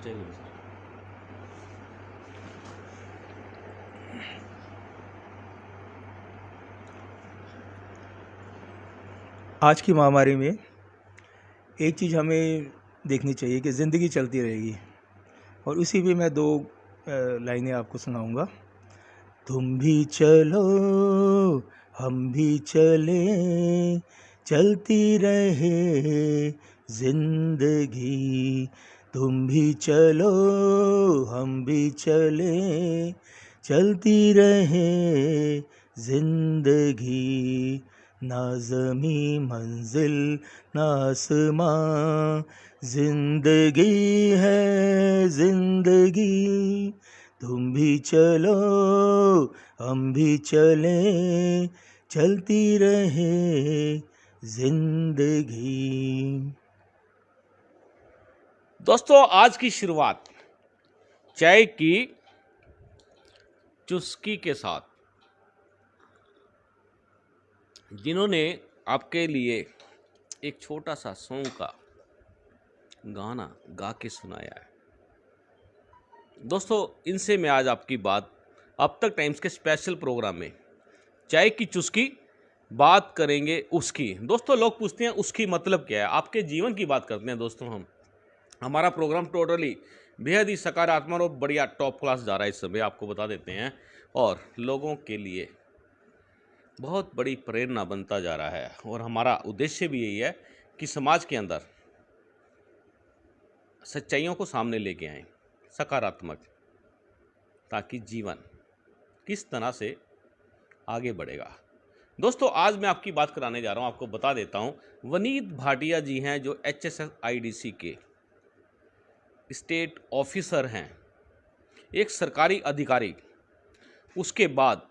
जय गुरु सर। आज की महामारी में एक चीज़ हमें देखनी चाहिए कि ज़िंदगी चलती रहेगी, और उसी पे मैं दो लाइनें आपको सुनाऊंगा। तुम भी चलो हम भी चले, चलती रहे ज़िंदगी। तुम भी चलो हम भी चले, चलती रहे ज़िंदगी। ना ज़मीं मंजिल ना आसमां, ज़िंदगी है ज़िंदगी। तुम भी चलो हम भी चले, चलती रहे ज़िंदगी। दोस्तों, आज की शुरुआत चाय की चुस्की के साथ, जिन्होंने आपके लिए एक छोटा सा सॉन्ग का गाना गा के सुनाया है। दोस्तों, इनसे मैं आज आपकी बात अब तक टाइम्स के स्पेशल प्रोग्राम में चाय की चुस्की बात करेंगे उसकी। दोस्तों, लोग पूछते हैं उसकी मतलब क्या है। आपके जीवन की बात करते हैं दोस्तों। हमारा प्रोग्राम टोटली बेहद ही सकारात्मक और बढ़िया टॉप क्लास जा रहा है इस समय, आपको बता देते हैं, और लोगों के लिए बहुत बड़ी प्रेरणा बनता जा रहा है। और हमारा उद्देश्य भी यही है कि समाज के अंदर सच्चाइयों को सामने लेके आएं, सकारात्मक, ताकि जीवन किस तरह से आगे बढ़ेगा। दोस्तों, आज मैं आपकी बात कराने जा रहा हूं, आपको बता देता हूं। वनीत भाटिया जी हैं, जो HSSIDC के स्टेट ऑफिसर हैं, एक सरकारी अधिकारी। उसके बाद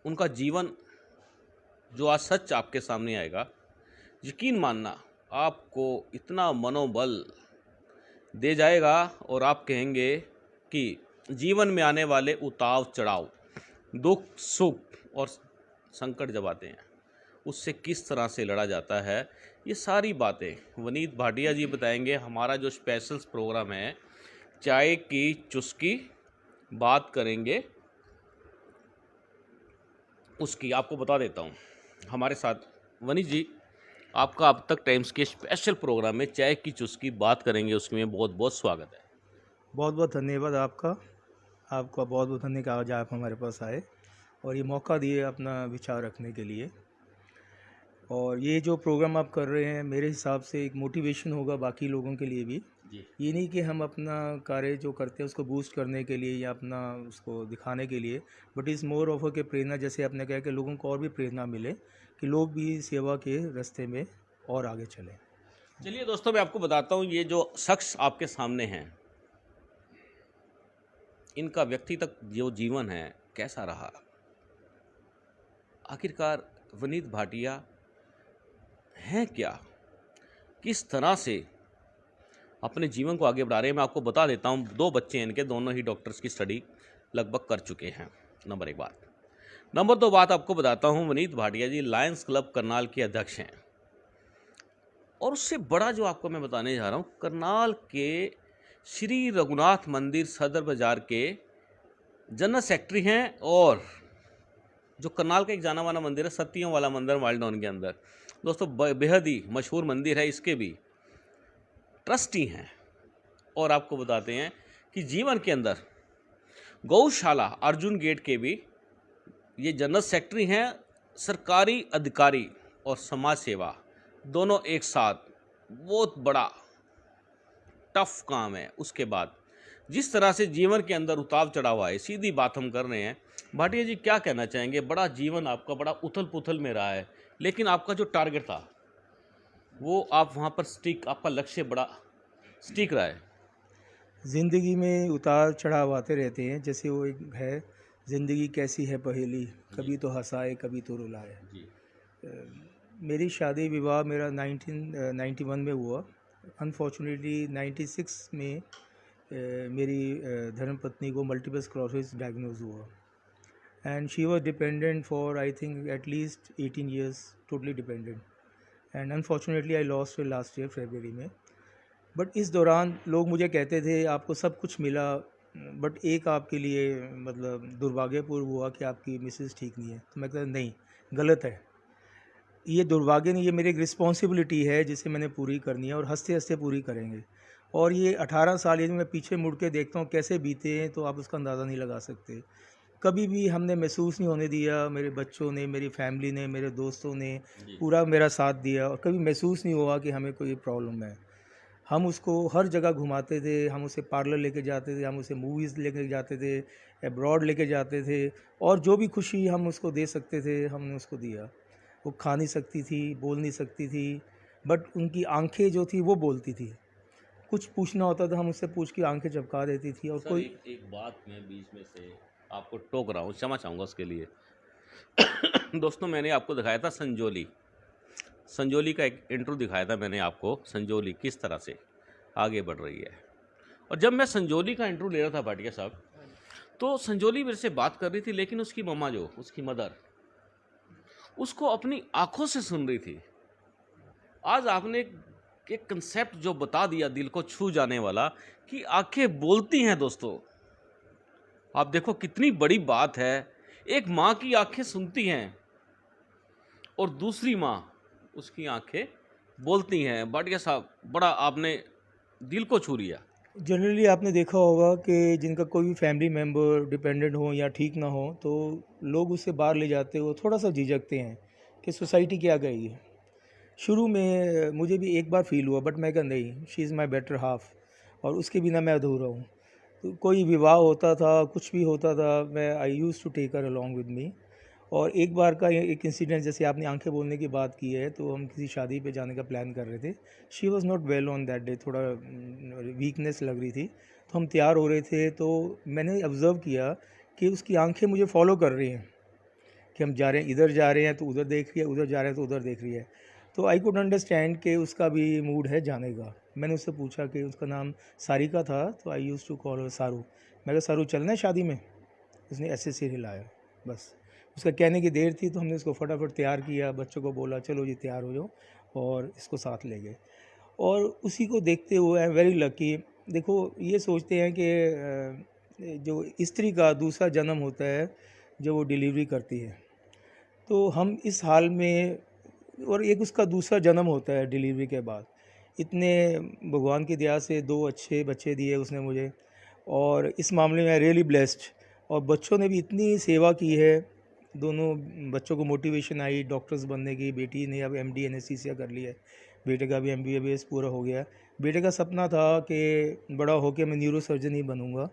उनका जीवन जो आज सच आपके सामने आएगा, यकीन मानना आपको इतना मनोबल दे जाएगा, और आप कहेंगे कि जीवन में आने वाले उतार चढ़ाव, दुख सुख और संकट जब आते हैं, उससे किस तरह से लड़ा जाता है, ये सारी बातें वनीत भाटिया जी बताएंगे। हमारा जो स्पेशल प्रोग्राम है चाय की चुस्की, बात करेंगे उसकी। आपको बता देता हूँ, हमारे साथ वनीत जी, आपका अब तक टाइम्स के स्पेशल प्रोग्राम में चाय की चुस्की बात करेंगे उसमें बहुत बहुत स्वागत है। बहुत बहुत धन्यवाद आपका बहुत बहुत धन्यवाद आज आप हमारे पास आए और ये मौका दिए अपना विचार रखने के लिए। और ये जो प्रोग्राम आप कर रहे हैं, मेरे हिसाब से एक मोटिवेशन होगा बाकी लोगों के लिए भी। जी ये नहीं कि हम अपना कार्य जो करते हैं उसको बूस्ट करने के लिए या अपना उसको दिखाने के लिए, बट इज़ मोर ऑफ के प्रेरणा, जैसे आपने कहा कि लोगों को और भी प्रेरणा मिले कि लोग भी सेवा के रास्ते में और आगे चलें। चलिए दोस्तों, मैं आपको बताता हूँ, ये जो शख्स आपके सामने हैं, इनका व्यक्ति तक जो जीवन है कैसा रहा। आखिरकार वनीत भाटिया हैं क्या, किस तरह से अपने जीवन को आगे बढ़ा रहे हैं, मैं आपको बता देता हूँ। 2 बच्चे हैं इनके, दोनों ही डॉक्टर्स की स्टडी लगभग कर चुके हैं, नंबर 1 बात। नंबर 2 बात आपको बताता हूँ, वनीत भाटिया जी लायंस क्लब करनाल के अध्यक्ष हैं। और उससे बड़ा जो आपको मैं बताने जा रहा हूँ, करनाल के श्री रघुनाथ मंदिर सदर बाजार के जनरल सेक्रेटरी हैं, और जो करनाल का एक जाना माना मंदिर है, सत्तियों वाला मंदिर वाइल्ड टाउन के अंदर, दोस्तों बेहद ही मशहूर मंदिर है, इसके भी ट्रस्टी हैं। और आपको बताते हैं कि जीवन के अंदर गौशाला अर्जुन गेट के भी ये जनरल सेक्रेटरी हैं। सरकारी अधिकारी और समाज सेवा दोनों एक साथ, बहुत बड़ा टफ काम है। उसके बाद जिस तरह से जीवन के अंदर उतार चढ़ाव आए, सीधी बात हम कर रहे हैं। भाटिया जी क्या कहना चाहेंगे? बड़ा जीवन आपका बड़ा उथल पुथल में रहा है, लेकिन आपका जो टारगेट था वो आप वहाँ पर स्टिक, आपका लक्ष्य बड़ा स्टिक रहा है। ज़िंदगी में उतार चढ़ाव आते रहते हैं, जैसे वो एक है, ज़िंदगी कैसी है पहेली, कभी तो हंसाए कभी तो रुलाए। जी मेरी शादी विवाह मेरा 1991 में हुआ। अनफॉर्चुनेटली 96 में मेरी धर्मपत्नी को मल्टीपल स्क्लेरोसिस डायग्नोज हुआ, and she was dependent for I think at least 18 years, totally dependent. And unfortunately I lost last year फरवरी में। बट इस दौरान लोग मुझे कहते थे आपको सब कुछ मिला, बट एक आपके लिए मतलब दुर्भाग्यपूर्ण हुआ कि आपकी मिसेस ठीक नहीं है। तो मैं कहता नहीं, गलत है। ये दुर्भाग्य नहीं, ये मेरी एक रिस्पॉन्सिबिलिटी है जिसे मैंने पूरी करनी है और हंसते हंसते पूरी करेंगे। और ये 18 साल यदि मैं पीछे मुड़ के देखता हूँ कैसे बीते हैं तो आप उसका अंदाज़ा नहीं लगा सकते। कभी भी हमने महसूस नहीं होने दिया, मेरे बच्चों ने, मेरी फैमिली ने, मेरे दोस्तों ने जी। पूरा मेरा साथ दिया और कभी महसूस नहीं हुआ कि हमें कोई प्रॉब्लम है। हम उसको हर जगह घुमाते थे, हम उसे पार्लर लेके जाते थे, हम उसे मूवीज़ लेके जाते थे, अब्रॉड लेके जाते थे और जो भी खुशी हम उसको दे सकते थे हमने उसको दिया। वो खा नहीं सकती थी, बोल नहीं सकती थी, बट उनकी आंखें जो थी वो बोलती थी। कुछ पूछना होता था हम उससे पूछ के आंखें झपका देती थी। और सर कोई एक बात मैं बीच में से आपको टोक रहा हूँ, क्षमा चाहूँगा उसके लिए। दोस्तों, मैंने आपको दिखाया था संजोली, संजोली का एक इंट्रो दिखाया था मैंने आपको, संजोली किस तरह से आगे बढ़ रही है। और जब मैं संजोली का इंट्रो ले रहा था भाटिया साहब, तो संजोली मेरे से बात कर रही थी, लेकिन उसकी मम्मा जो, उसकी मदर, उसको अपनी आंखों से सुन रही थी। आज आपने एक कंसेप्ट जो बता दिया दिल को छू जाने वाला, कि आंखें बोलती हैं। दोस्तों, आप देखो कितनी बड़ी बात है। एक माँ की आंखें सुनती हैं और दूसरी माँ, उसकी आंखें बोलती हैं। भाटिया साहब, बड़ा आपने दिल को छू लिया। जनरली आपने देखा होगा कि जिनका कोई भी फैमिली मेम्बर डिपेंडेंट हो या ठीक ना हो तो लोग उसे बाहर ले जाते हो, थोड़ा सा झिझकते हैं कि सोसाइटी क्या कहेगी। शुरू में मुझे भी एक बार फील हुआ, बट मैं कहा नहीं, she is my better half और उसके बिना मैं अधूरा हूँ। तो कोई विवाह होता था, कुछ भी होता था, मैं I use to take her along with me. और एक बार का एक इंसिडेंट, जैसे आपने आंखें बोलने की बात की है, तो हम किसी शादी पे जाने का प्लान कर रहे थे। She was not well on that day, थोड़ा वीकनेस लग रही थी। तो हम तैयार हो रहे थे, तो मैंने ऑब्ज़र्व किया कि उसकी आंखें मुझे फॉलो कर रही हैं कि हम जा रहे हैं, इधर जा रहे हैं तो उधर देख रही है, उधर जा रहे हैं तो उधर देख रही है। तो आई कुड अंडरस्टैंड कि उसका भी मूड है जाने का। मैंने उससे पूछा कि उसका नाम सारिका था, तो आई यूज़ टू कॉल हर सारू। मैं कहा सारू चलना है शादी में? उसने ऐसे सिर हिलाया बस। उसका कहने की देर थी तो हमने उसको फटाफट तैयार किया, बच्चों को बोला चलो जी तैयार हो जाओ, और इसको साथ ले गए। और उसी को देखते हुए आई एम वेरी लकी। देखो, ये सोचते हैं कि जो स्त्री का दूसरा जन्म होता है जब वो डिलीवरी करती है, तो हम इस हाल में, और एक उसका दूसरा जन्म होता है डिलीवरी के बाद। इतने भगवान की दया से 2 अच्छे बच्चे दिए उसने मुझे, और इस मामले में आई रियली ब्लेस्ड। और बच्चों ने भी इतनी सेवा की है, दोनों बच्चों को मोटिवेशन आई डॉक्टर्स बनने की। बेटी ने अब MD एनेस्थीसिया कर लिया है, बेटे का भी MBBS पूरा हो गया। बेटे का सपना था कि बड़ा होकर मैं न्यूरो सर्जन ही बनूंगा,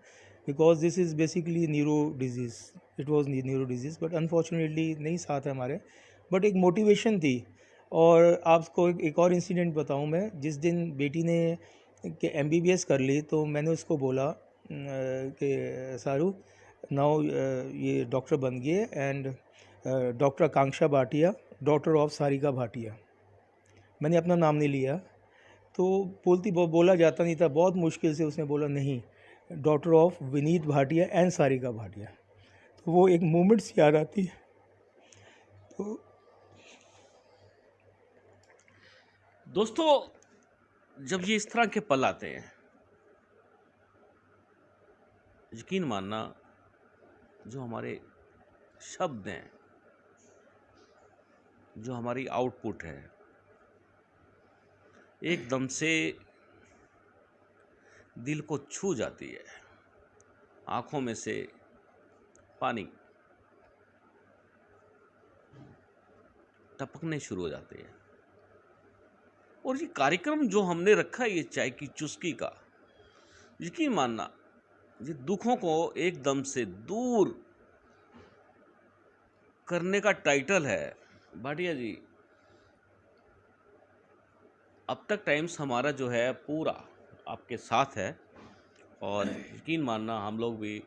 because this is basically neuro disease, it was neuro disease, but unfortunately नहीं साथ है हमारे, बट एक मोटिवेशन थी। और आपको एक और इंसिडेंट बताऊं मैं। जिस दिन बेटी ने कि MBBS कर ली, तो मैंने उसको बोला कि सारू नाउ ये डॉक्टर बन गई है, and doctor Akanksha Bhatia, daughter of Sarika Bhatia. मैंने अपना नाम नहीं लिया, तो बोला जाता नहीं था, बहुत मुश्किल से उसने बोला नहीं, daughter of Vineet Bhatia and Sarika Bhatia. तो वो एक मोमेंट्स याद आती है। तो दोस्तों, जब ये इस तरह के पल आते हैं, यकीन मानना, जो हमारे शब्द हैं, जो हमारी आउटपुट है, एकदम से दिल को छू जाती है। आंखों में से पानी टपकने शुरू हो जाते हैं। और ये कार्यक्रम जो हमने रखा है, ये चाय की चुस्की का, यकीन मानना, ये दुखों को एकदम से दूर करने का टाइटल है। भाटिया जी, अब तक टाइम्स हमारा जो है पूरा आपके साथ है, और यकीन मानना हम लोग भी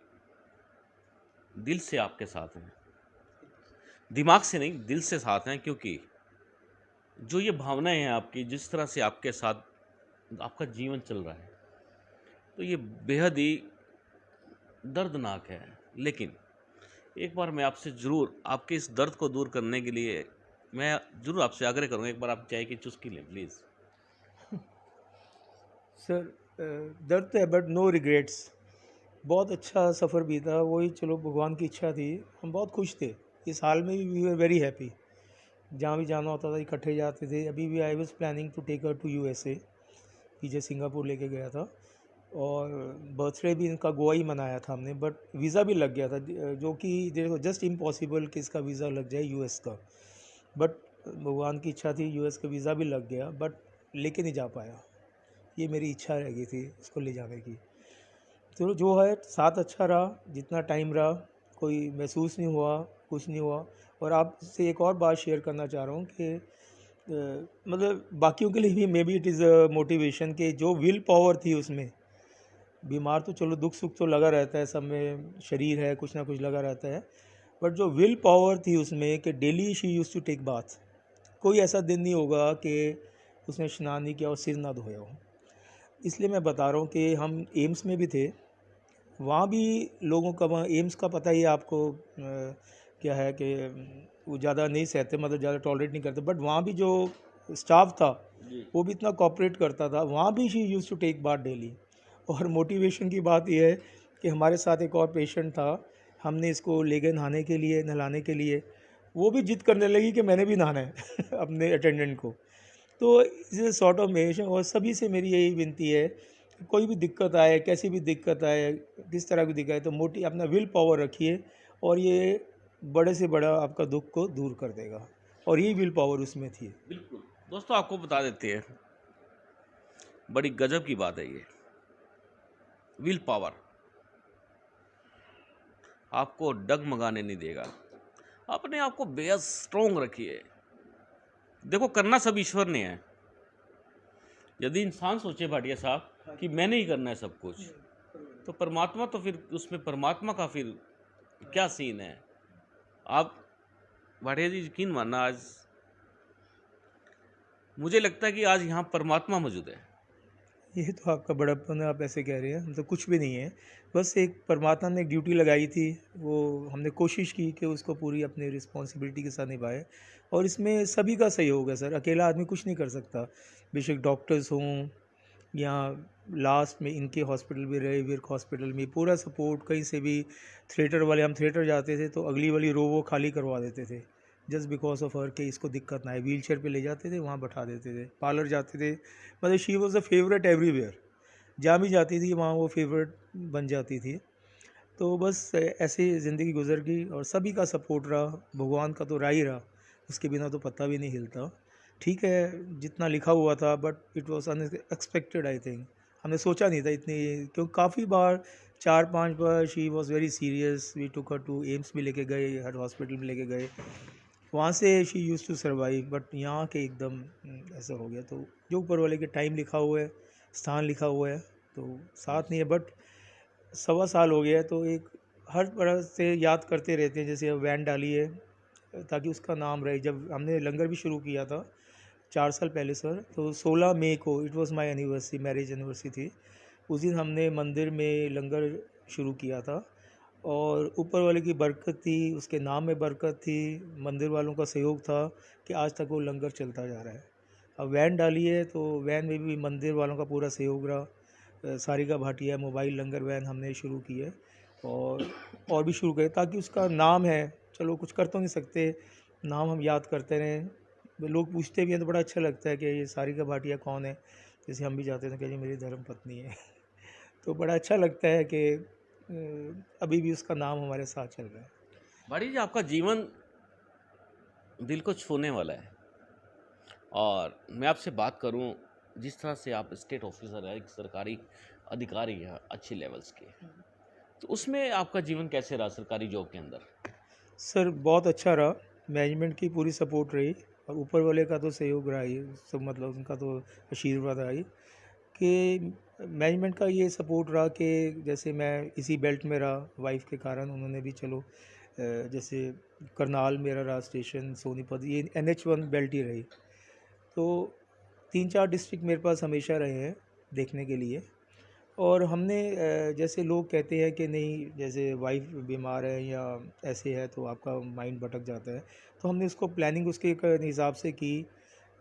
दिल से आपके साथ हैं, दिमाग से नहीं, दिल से साथ हैं। क्योंकि जो ये भावनाएं हैं आपकी, जिस तरह से आपके साथ आपका जीवन चल रहा है, तो ये बेहद ही दर्दनाक है। लेकिन एक बार मैं आपसे ज़रूर, आपके इस दर्द को दूर करने के लिए मैं ज़रूर आपसे आग्रह करूँगा, एक बार आप चाय की चुस्की लें प्लीज़। सर दर्द तो है बट नो रिग्रेट्स। बहुत अच्छा सफ़र बीता, वही चलो भगवान की इच्छा थी। हम बहुत खुश थे इस हाल में भी, वी वर वेरी हैप्पी। जहाँ भी जाना होता था इकट्ठे जाते थे। अभी भी I was planning to take her to USA, पीछे सिंगापुर लेके गया था। और बर्थडे भी इनका गोवा ही मनाया था हमने, बट वीज़ा भी लग गया था, जो कि देखो जस्ट इम्पॉसिबल कि इसका वीज़ा लग जाए यूएस का। बट भगवान की इच्छा थी, यूएस का वीज़ा भी लग गया, बट लेके नहीं जा पाया। ये मेरी इच्छा रह गई थी उसको ले जाने की। चलो जो है साथ अच्छा रहा, जितना टाइम रहा कोई महसूस नहीं हुआ, कुछ नहीं हुआ। और आपसे एक और बात शेयर करना चाह रहा हूँ कि मतलब बाकियों के लिए भी may be it is a motivation कि जो विल पावर थी उसमें। बीमार तो चलो दुख सुख तो लगा रहता है सब में, शरीर है कुछ ना कुछ लगा रहता है, बट जो विल पावर थी उसमें कि daily she used to take bath. कोई ऐसा दिन नहीं होगा कि उसने स्नान नहीं किया और सिर ना धोया हो। इसलिए मैं बता रहा हूँ कि हम एम्स में भी थे, वहाँ भी लोगों का, वहाँ एम्स का पता ही है आपको क्या है कि वो ज़्यादा नहीं सहते, मतलब ज़्यादा टॉलरेट नहीं करते, बट वहाँ भी जो स्टाफ था जी। वो भी इतना कॉपरेट करता था। वहाँ भी she used to take bath daily. और मोटिवेशन की बात यह है कि हमारे साथ एक और पेशेंट था, हमने इसको ले गए नहाने के लिए, नहलाने के लिए, वो भी जिद करने लगी कि मैंने भी नहाना है अपने अटेंडेंट को। तो इस सॉर्ट ऑफ मेशन, और सभी से मेरी यही विनती है कि कोई भी दिक्कत आए, कैसी भी दिक्कत आए, किस तरह की दिक्कत आए, तो अपना विल पावर रखिए और ये बड़े से बड़ा आपका दुख को दूर कर देगा। और यही विल पावर उसमें थी। बिल्कुल दोस्तों, आपको बता देते हैं, बड़ी गजब की बात है ये विल पावर। आपको डगमगाने नहीं देगा। अपने आप को बेहद स्ट्रोंग रखिए। देखो, करना सब ईश्वर ने है। यदि इंसान सोचे भाटिया साहब कि मैंने ही करना है सब कुछ, तो परमात्मा तो फिर उसमें परमात्मा का फिर क्या सीन है। आप भाटिया जी यकीन मानना, आज मुझे लगता है कि आज यहाँ परमात्मा मौजूद है। ये तो आपका बड़प्पन है, आप ऐसे कह रहे हैं, मतलब कुछ भी नहीं है। बस एक परमात्मा ने एक ड्यूटी लगाई थी, वो हमने कोशिश की कि उसको पूरी अपनी रिस्पॉन्सिबिलिटी के साथ निभाए। और इसमें सभी का सहयोग है सर, अकेला आदमी कुछ नहीं कर सकता। बेशक डॉक्टर्स हों या लास्ट में इनके हॉस्पिटल भी रहे, विर्क हॉस्पिटल में पूरा सपोर्ट, कहीं से भी थिएटर वाले, हम थिएटर जाते थे तो अगली वाली रो वो खाली करवा देते थे, जस्ट बिकॉज ऑफ हर कि इसको दिक्कत ना आए। व्हील चेयर पर ले जाते थे, वहाँ बैठा देते थे। पार्लर जाते थे, मतलब she was a favourite everywhere. जहाँ भी जाती थी वहाँ वो फेवरेट बन जाती थी। तो बस ऐसे ही ज़िंदगी गुजर गई और सभी का सपोर्ट रहा, भगवान का तो रहा ही रहा, उसके बिना तो पता भी नहीं हिलता। ठीक है, जितना लिखा हुआ था, but it was unexpected I think. हमने सोचा नहीं था इतनी, क्योंकि काफ़ी बार 4-5 बार she was very serious. We took her to AIIMS भी लेके गए, हर हॉस्पिटल में लेके गए, वहाँ से she used to survive. But यहाँ के एकदम ऐसा हो गया। तो जो ऊपर वाले के टाइम लिखा हुआ है, स्थान लिखा हुआ है, तो साथ नहीं है। बट 1.25 साल हो गया है, तो एक हर तरह से याद करते रहते हैं। जैसे अब वैन डाली है ताकि उसका नाम रहे। जब हमने लंगर भी शुरू किया था 4 साल पहले सर, तो 16 मई को, it was my anniversary, marriage anniversary थी, उस दिन हमने मंदिर में लंगर शुरू किया था। और ऊपर वाले की बरकत थी, उसके नाम में बरकत थी, मंदिर वालों का सहयोग था कि आज तक वो लंगर चलता जा रहा है। अब वैन डाली है तो वैन में भी मंदिर वालों का पूरा सहयोग रहा। सारिका भाटिया मोबाइल लंगर वैन हमने शुरू की है, और भी शुरू करें ताकि उसका नाम है। चलो कुछ कर तो नहीं सकते, नाम हम याद करते रहें। लोग पूछते भी हैं तो बड़ा अच्छा लगता है कि ये सारिका भाटिया कौन है। जैसे हम भी जाते थे कि जी मेरी धर्म पत्नी है तो बड़ा अच्छा लगता है कि अभी भी उसका नाम हमारे साथ चल रहा है। भाटिया जी, आपका जीवन दिल को छूने वाला है। और मैं आपसे बात करूं, जिस तरह से आप स्टेट ऑफिसर है, एक सरकारी अधिकारी है अच्छे लेवल्स के, तो उसमें आपका जीवन कैसे रहा सरकारी जॉब के अंदर? सर बहुत अच्छा रहा, मैनेजमेंट की पूरी सपोर्ट रही और ऊपर वाले का तो सहयोग रहा ही सब, मतलब उनका तो आशीर्वाद रहा ही कि मैनेजमेंट का ये सपोर्ट रहा कि जैसे मैं इसी बेल्ट में रहा, वाइफ के कारण उन्होंने भी चलो जैसे करनाल मेरा रहा स्टेशन, सोनीपत, ये NH1 बेल्ट ही रही। तो 3-4 डिस्ट्रिक्ट मेरे पास हमेशा रहे हैं देखने के लिए। और हमने जैसे लोग कहते हैं कि नहीं, जैसे वाइफ बीमार है या ऐसे है तो आपका माइंड भटक जाता है, तो हमने उसको प्लानिंग उसके एक हिसाब से की।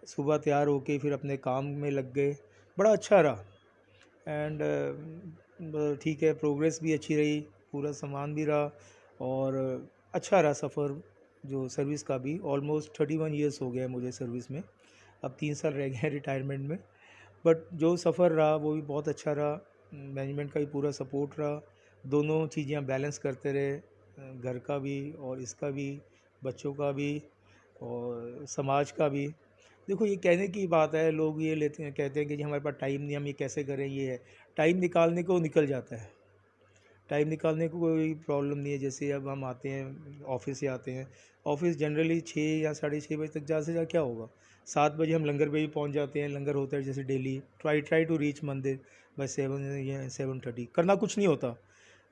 सुबह तैयार होके फिर अपने काम में लग गए, बड़ा अच्छा रहा। एंड ठीक है, प्रोग्रेस भी अच्छी रही, पूरा सामान भी रहा और अच्छा रहा सफ़र जो सर्विस का भी। ऑलमोस्ट 31 ईयर्स हो गए हैं मुझे सर्विस में, अब 3 साल रह गए हैं रिटायरमेंट में। बट जो सफ़र रहा वो भी बहुत अच्छा रहा, मैनेजमेंट का भी पूरा सपोर्ट रहा, दोनों चीज़ें हम बैलेंस करते रहे, घर का भी और इसका भी, बच्चों का भी और समाज का भी। देखो ये कहने की बात है, लोग ये लेते हैं, कहते हैं कि जी हमारे पास टाइम नहीं, हम ये कैसे करें, ये है। टाइम निकालने को निकल जाता है, टाइम निकालने को कोई प्रॉब्लम नहीं है। जैसे अब हम आते हैं ऑफिस से आते हैं, ऑफिस जनरली 6 या 6:30 बजे तक, ज़्यादा से ज़्यादा क्या होगा 7 बजे हम लंगर पे भी पहुंच जाते हैं। लंगर होता है जैसे डेली, ट्राई टू रीच मंदिर बाय 7 या 7:30। करना कुछ नहीं होता,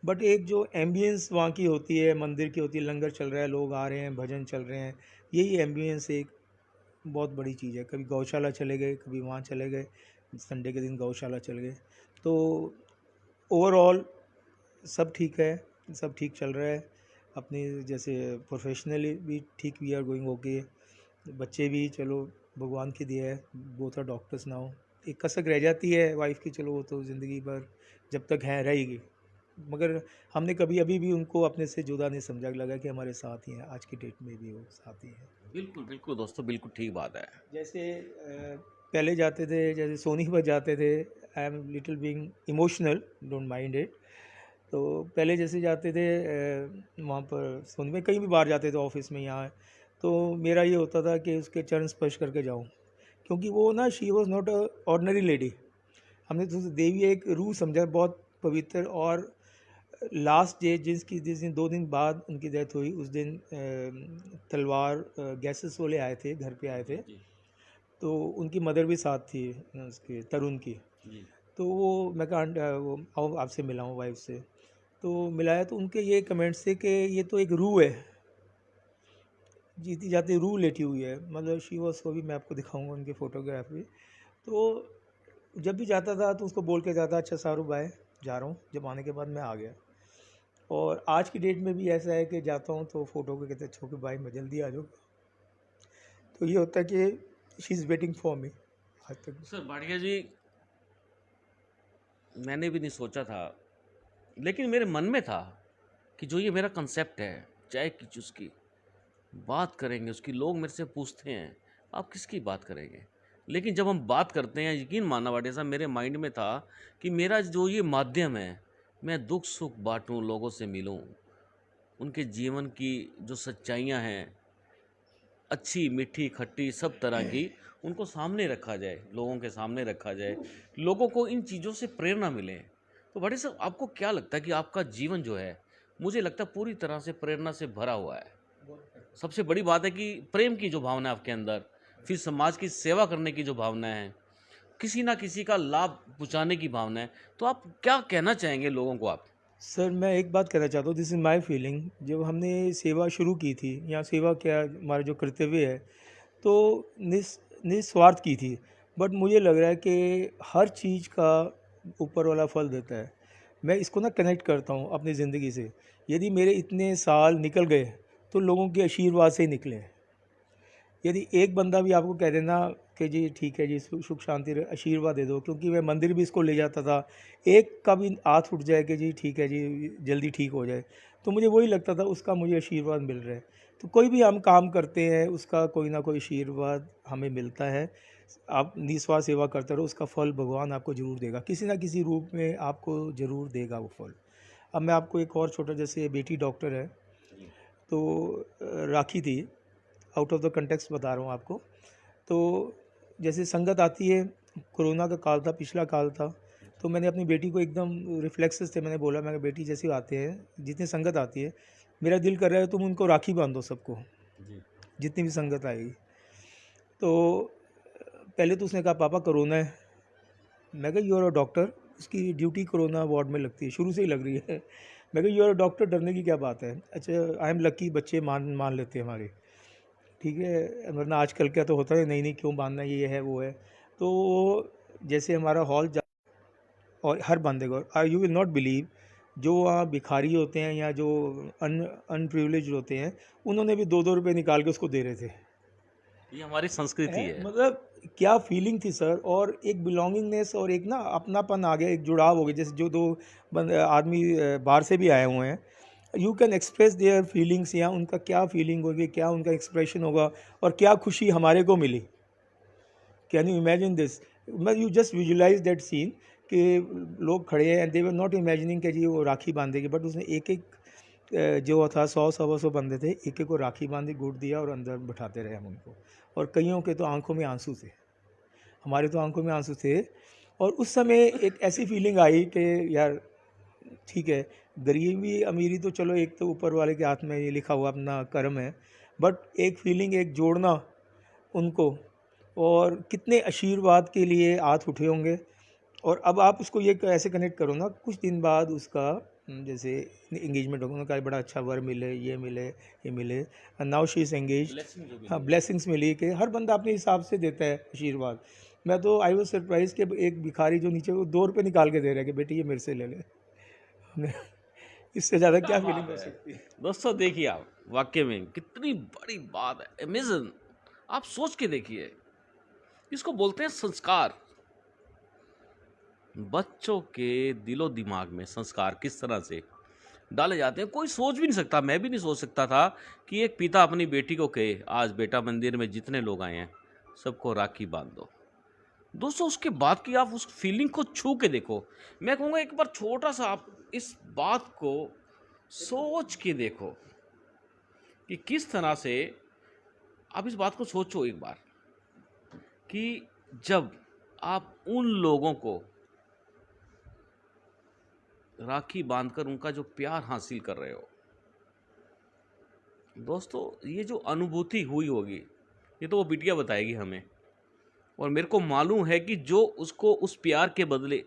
बट एक जो एम्बियंस वहाँ की होती है, मंदिर की होती है, लंगर चल रहा है, लोग आ रहे हैं, भजन चल रहे हैं, यही एम्बियंस एक बहुत बड़ी चीज़ है। कभी गौशाला चले गए, कभी वहाँ चले गए, संडे के दिन गौशाला चले गए। तो ओवरऑल सब ठीक है, सब ठीक चल रहा है। अपनी जैसे प्रोफेशनली भी ठीक, वी आर गोइंग ओके। बच्चे भी चलो भगवान की दिया है, बोथ आर डॉक्टर्स नाउ। एक कसक रह जाती है वाइफ की, चलो वो तो ज़िंदगी भर जब तक है रहेगी, मगर हमने कभी अभी भी उनको अपने से जुदा नहीं समझा, लगा कि हमारे साथ ही हैं, आज की डेट में भी वो साथ ही हैं। बिल्कुल बिल्कुल दोस्तों, बिल्कुल ठीक बात है। जैसे पहले जाते थे, जैसे सोनीपत जाते थे, I am little being emotional, don't mind it. तो पहले जैसे जाते थे वहाँ पर सोनी में, कहीं भी बाहर जाते थे ऑफिस में, यहाँ, तो मेरा ये होता था कि उसके चरण स्पर्श करके जाऊँ, क्योंकि वो ना, she was not a ordinary lady. हमने तो उसे देवी एक रूह समझा, बहुत पवित्र। और लास्ट डे जिस दिन 2 दिन बाद उनकी डेथ हुई, उस दिन तलवार गैसेस वाले आए थे, घर पे आए थे, जी तो उनकी मदर भी साथ थी, उसके तरुण की। जी तो वो मैं कहा वो आओ आपसे मिलाऊँ वाइफ से, तो मिलाया, तो उनके ये कमेंट्स थे कि ये तो एक रूह है, जीती जाती रूह लेटी हुई है, मतलब शी वॉज सो भी। मैं आपको दिखाऊंगा उनकी फ़ोटोग्राफ भी। तो जब भी जाता था तो उसको बोल के जाता, अच्छा सारू बाय, जा रहा हूँ। जब आने के बाद मैं आ गया, और आज की डेट में भी ऐसा है कि जाता हूँ तो फ़ोटो को कहते छो कि भाई मैं जल्दी आ जाऊँ। तो ये होता है कि she is waiting for me आज तक। सर भाटिया जी, मैंने भी नहीं सोचा था, लेकिन मेरे मन में था कि जो ये मेरा कंसेप्ट है, चाय की चुस्की, बात करेंगे उसकी। लोग मेरे से पूछते हैं आप किसकी बात करेंगे, लेकिन जब हम बात करते हैं, यकीन मानना भाटिया साहब, मेरे माइंड में था कि मेरा जो ये माध्यम है, मैं दुख सुख बांटूं, लोगों से मिलूं, उनके जीवन की जो सच्चाइयाँ हैं, अच्छी मीठी खट्टी सब तरह की, उनको सामने रखा जाए, लोगों के सामने रखा जाए, लोगों को इन चीज़ों से प्रेरणा मिले। तो भाटिया साहब, आपको क्या लगता है कि आपका जीवन जो है, मुझे लगता है पूरी तरह से प्रेरणा से भरा हुआ है। सबसे बड़ी बात है कि प्रेम की जो भावना है आपके अंदर, फिर समाज की सेवा करने की जो भावना है, किसी ना किसी का लाभ पहुंचाने की भावना है। तो आप क्या कहना चाहेंगे लोगों को आप? सर मैं एक बात कहना चाहता हूँ, दिस इज़ माई फीलिंग। जब हमने सेवा शुरू की थी, या सेवा क्या हमारा जो कर्तव्य है, तो निस्वार्थ की थी। बट मुझे लग रहा है कि हर चीज़ का ऊपर वाला फल देता है। मैं इसको ना कनेक्ट करता हूँ अपनी ज़िंदगी से। यदि मेरे इतने साल निकल गए तो लोगों के आशीर्वाद से ही निकले हैं। यदि एक बंदा भी आपको कह देना कि जी ठीक है जी, सुख शांति रहे, आशीर्वाद दे दो, क्योंकि मैं मंदिर भी इसको ले जाता था, एक का भी हाथ उठ जाए कि जी ठीक है जी, जल्दी ठीक हो जाए, तो मुझे वही लगता था उसका मुझे आशीर्वाद मिल रहा है। तो कोई भी हम काम करते हैं, उसका कोई ना कोई आशीर्वाद हमें मिलता है। आप निस्वार्थ सेवा करते रहो, उसका फल भगवान आपको ज़रूर देगा, किसी ना किसी रूप में आपको ज़रूर देगा वो फल। अब मैं आपको एक और छोटा, जैसे बेटी डॉक्टर है, तो राखी थी, आउट ऑफ द कंटेक्स्ट बता रहा हूँ आपको। तो जैसे संगत आती है, कोरोना का काल था, पिछला काल था, तो मैंने अपनी बेटी को एकदम रिफ्लेक्सेस थे, मैंने बोला, मैं कहा बेटी जैसे आते हैं, जितनी संगत आती है, मेरा दिल कर रहा है तुम उनको राखी बांधो सबको, जी जितनी भी संगत आएगी। तो पहले तो उसने कहा पापा कोरोना है। मैं कहा यू आर अ डॉक्टर, उसकी ड्यूटी कोरोना वार्ड में लगती है, शुरू से ही लग रही है। मैं कहा यू आर अ डॉक्टर, डरने की क्या बात है। अच्छा आई एम लकी, बच्चे मान मान लेते हैं हमारे, ठीक है, वरना आजकल क्या तो होता है, नहीं नहीं क्यों बांधना, ये है वो है। तो जैसे हमारा हॉल और हर बंदे को, यू विल नॉट बिलीव, जो वहाँ भिखारी होते हैं या जो अनप्रिविलेज होते हैं, उन्होंने भी 2-2 रुपये निकाल के उसको दे रहे थे। ये हमारी संस्कृति है। मतलब क्या फीलिंग थी सर, और एक बिलोंगिंगनेस और एक ना अपनापन आ गया, एक जुड़ाव हो गया। जैसे जो दो आदमी बाहर से भी आए हुए हैं, you can express their feelings, या उनका क्या फीलिंग होगी, क्या उनका एक्सप्रेशन होगा, और क्या खुशी हमारे को मिली। Can you imagine this? मैं you just visualize that scene कि लोग खड़े हैं and they were not imagining कि जी वो राखी बांधेगी, बट उसने एक एक जो था 100 सवा 100 बंदे थे, एक एक को राखी बांधी, गुड़ दिया और अंदर बैठाते रहे हम उनको। और कईयों के तो आंखों में आंसू थे, हमारे तो आंखों में आंसू थे। और उस समय एक ऐसी फीलिंग आई कि यार ठीक है, गरीबी अमीरी तो चलो एक तो ऊपर वाले के हाथ में ये लिखा हुआ अपना कर्म है, बट एक फीलिंग, एक जोड़ना उनको, और कितने आशीर्वाद के लिए हाथ उठे होंगे। और अब आप उसको ये ऐसे कनेक्ट करो ना, कुछ दिन बाद उसका जैसे एंगेजमेंट होगा, उनका बड़ा अच्छा वर मिले, ये मिले, ये मिले, नाउ शी इज़ एंगेज। हाँ, ब्लेसिंग्स मिली कि हर बंदा अपने हिसाब से देता है आशीर्वाद। मैं तो आई वॉज सरप्राइज कि एक भिखारी जो नीचे वो 2 रुपये निकाल के दे रहा है कि बेटी ये मेरे से ले ले। हमने इससे ज़्यादा क्या फीलिंग हो सकती है? दोस्तों देखिए आप, वाकई में कितनी बड़ी बात है, अमेजिंग। आप सोच के देखिए, इसको बोलते हैं संस्कार। बच्चों के दिलो दिमाग में संस्कार किस तरह से डाले जाते हैं, कोई सोच भी नहीं सकता। मैं भी नहीं सोच सकता था कि एक पिता अपनी बेटी को कहे, आज बेटा मंदिर में जितने लोग आए हैं सबको राखी बांध दो। दोस्तों उसके बाद की आप उस फीलिंग को छू के देखो। मैं कहूँगा एक बार छोटा सा आप इस बात को सोच के देखो कि किस तरह से, आप इस बात को सोचो एक बार कि जब आप उन लोगों को राखी बांधकर उनका जो प्यार हासिल कर रहे हो, दोस्तों ये जो अनुभूति हुई होगी ये तो वो बिटिया बताएगी हमें। और मेरे को मालूम है कि जो उसको उस प्यार के बदले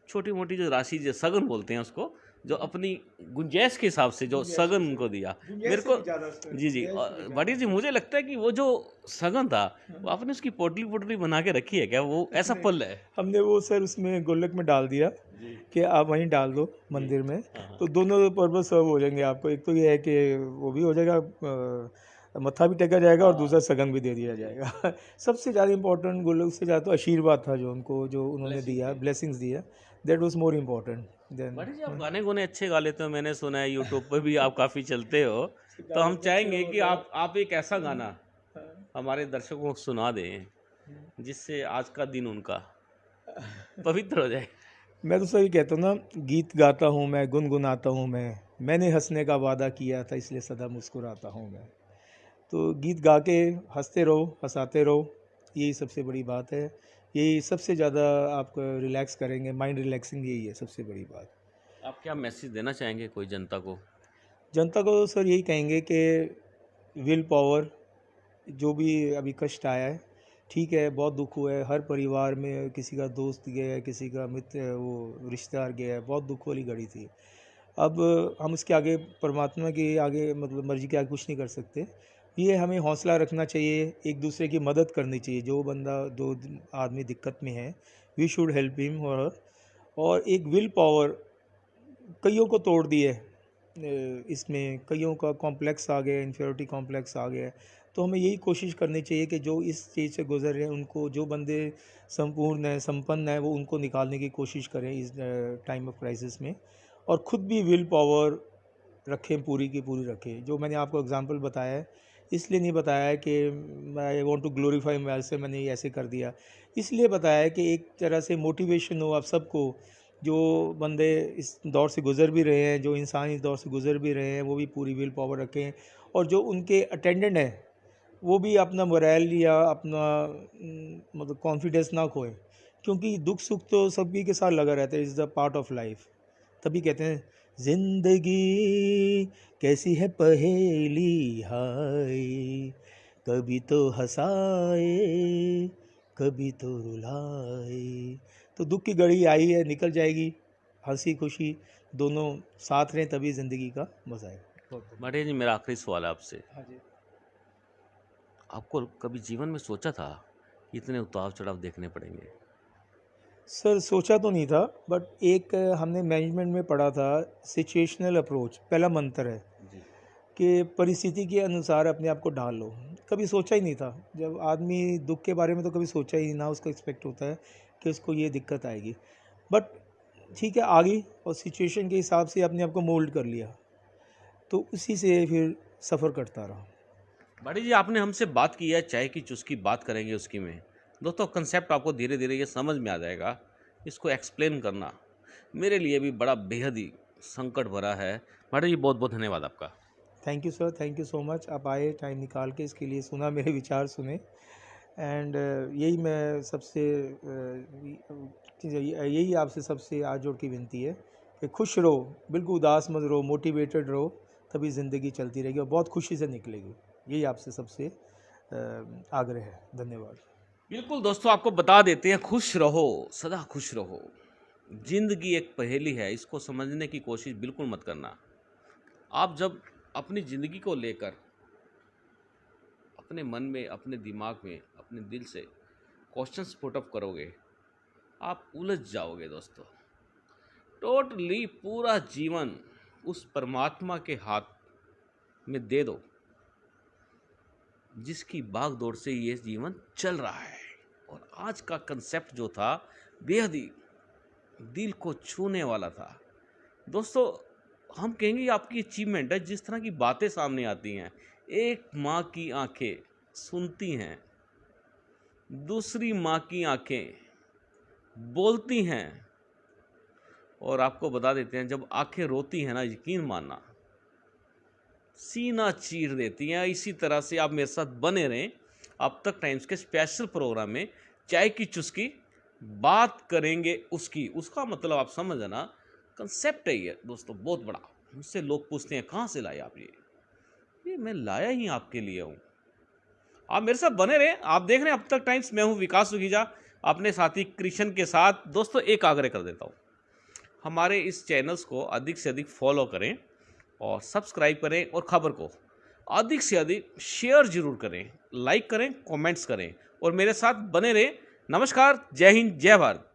छोटी मोटी जो राशि, जो सगन बोलते हैं उसको, जो अपनी गुंजाइश के हिसाब से जो सगन उनको दिया मेरे को, जी जी भाटी जी, मुझे लगता है कि वो जो सगन था वो आपने उसकी पोटली पोटली बना के रखी है क्या? वो ऐसा पल है? हमने वो सर उसमें गोलक में डाल दिया कि आप वहीं डाल दो मंदिर में, तो दोनों पर्पज सर्व हो जाएंगे आपको। एक तो ये है कि वो भी हो जाएगा, मत्था भी टेका जाएगा, और दूसरा सगन भी दे दिया जाएगा। सबसे ज़्यादा इंपॉर्टेंट गोलक से ज़्यादा तो आशीर्वाद था जो उनको, जो उन्होंने दिया, ब्लेसिंग्स दिया, that was more important then. Bhati ji आप गाने गुने अच्छे गा लेते हो, मैंने सुना है यूट्यूब पर भी आप काफ़ी चलते हो, तो हम चाहेंगे कि आप एक ऐसा गाना हमारे दर्शकों को सुना दें जिससे आज का दिन उनका पवित्र हो जाए। मैं तो सही कहता हूँ ना, गीत गाता हूँ मैं, गुनगुनाता हूँ मैंने हंसने का वादा किया था इसलिए सदा मुस्कुराता हूँ मैं। तो गीत गा के हंसते रहो, हंसाते रहो, यही सबसे बड़ी बात है। यही सबसे ज़्यादा आपको रिलैक्स करेंगे, माइंड रिलैक्सिंग यही है सबसे बड़ी बात। आप क्या मैसेज देना चाहेंगे कोई जनता को? जनता को सर यही कहेंगे कि विल पावर, जो भी अभी कष्ट आया है, ठीक है, बहुत दुख हुआ है, हर परिवार में किसी का दोस्त गया है, किसी का मित्र वो रिश्तेदार गया है, बहुत दुख वाली घड़ी थी। अब हम इसके आगे परमात्मा के आगे मतलब मर्जी के आगे कुछ नहीं कर सकते। ये हमें हौसला रखना चाहिए, एक दूसरे की मदद करनी चाहिए। जो बंदा, जो आदमी दिक्कत में है, वी शुड हेल्प हिम और हर। और एक विल पावर कईयों को तोड़ दी है, इसमें कईयों का कॉम्प्लेक्स आ गया, इन्फीरियरिटी कॉम्प्लेक्स आ गया है। तो हमें यही कोशिश करनी चाहिए कि जो इस चीज़ से गुजर रहे हैं उनको, जो बंदे संपूर्ण हैं, संपन्न हैं, वो उनको निकालने की कोशिश करें इस टाइम ऑफ क्राइसिस में। और ख़ुद भी विल पावर रखें, पूरी की पूरी रखें। जो मैंने आपको एग्जांपल बताया है, इसलिए नहीं बताया है कि I want to glorify my self, मैंने ये ऐसे कर दिया। इसलिए बताया है कि एक तरह से मोटिवेशन हो आप सबको। जो बंदे इस दौर से गुज़र भी रहे हैं, जो इंसान इस दौर से गुज़र भी रहे हैं, वो भी पूरी विल पावर रखें। और जो उनके अटेंडेंट हैं वो भी अपना मोरल या अपना मतलब कॉन्फिडेंस ना खोएं, क्योंकि दुख सुख तो सभी के साथ लगा रहता है, is the part of life. तभी कहते हैं जिंदगी कैसी है पहेली हाय, कभी तो हंसाए कभी तो रुलाए। तो दुख की घड़ी आई है, निकल जाएगी, हंसी खुशी दोनों साथ रहें, तभी ज़िंदगी का मज़ा है। भाटी जी मेरा आखिरी सवाल है आपसे, हाँ जी। आपको कभी जीवन में सोचा था कि इतने उतार चढ़ाव देखने पड़ेंगे? सर सोचा तो नहीं था, बट एक हमने मैनेजमेंट में पढ़ा था, सिचुएशनल अप्रोच पहला मंत्र है जी। कि परिस्थिति के अनुसार अपने आप को ढाल लो। कभी सोचा ही नहीं था। जब आदमी दुख के बारे में तो कभी सोचा ही ना, उसको एक्सपेक्ट होता है कि उसको ये दिक्कत आएगी। बट ठीक है, आ गई और सिचुएशन के हिसाब से अपने आप को मोल्ड कर लिया, तो उसी से फिर सफ़र करता रहा। भाटी जी, आपने हमसे बात की है चाय की चुस्की, बात करेंगे उसकी में। दोस्तों, कंसेप्ट आपको धीरे धीरे ये समझ में आ जाएगा। इसको एक्सप्लेन करना मेरे लिए भी बड़ा बेहद ही संकट भरा है। भाटी जी, बहुत बहुत धन्यवाद आपका। Thank you sir, thank you so much. आप आए टाइम निकाल के इसके लिए, सुना मेरे विचार सुने। एंड यही मैं सबसे यही आपसे सबसे हाथ जोड़ की विनती है कि खुश रहो, बिल्कुल उदास मत रहो, मोटिवेटेड रहो, तभी ज़िंदगी चलती रहेगी और बहुत खुशी से निकलेगी। यही आपसे सबसे आग्रह है। धन्यवाद। बिल्कुल दोस्तों, आपको बता देते हैं, खुश रहो, सदा खुश रहो। जिंदगी एक पहेली है, इसको समझने की कोशिश बिल्कुल मत करना। आप जब अपनी ज़िंदगी को लेकर अपने मन में, अपने दिमाग में, अपने दिल से क्वेश्चंस पुट अप करोगे, आप उलझ जाओगे दोस्तों। टोटली पूरा जीवन उस परमात्मा के हाथ में दे दो जिसकी भाग दौड़ से ये जीवन चल रहा है। और आज का कंसेप्ट जो था, बेहद ही दिल को छूने वाला था दोस्तों। हम कहेंगे ये आपकी अचीवमेंट है, जिस तरह की बातें सामने आती हैं। एक माँ की आंखें सुनती हैं, दूसरी माँ की आंखें बोलती हैं। और आपको बता देते हैं, जब आंखें रोती हैं ना, यकीन मानना सीना चीर देती हैं। इसी तरह से आप मेरे साथ बने रहें। अब तक टाइम्स के स्पेशल प्रोग्राम में चाय की चुस्की, बात करेंगे उसका मतलब आप समझ ना, कंसेप्ट है ये दोस्तों बहुत बड़ा। मुझसे लोग पूछते हैं, कहाँ से लाए आप ये मैं लाया ही आपके लिए हूँ। आप मेरे साथ बने रहें। आप देख रहे हैं अब तक टाइम्स, मैं हूँ विकास सुखीजा, अपने साथी कृष्ण के साथ। दोस्तों, एक आग्रह कर देता हूँ, हमारे इस चैनल्स को अधिक से अधिक फॉलो करें और सब्सक्राइब करें, और ख़बर को अधिक से अधिक शेयर जरूर करें, लाइक करें, कमेंट्स करें, और मेरे साथ बने रहें। नमस्कार, जय हिंद, जय भारत।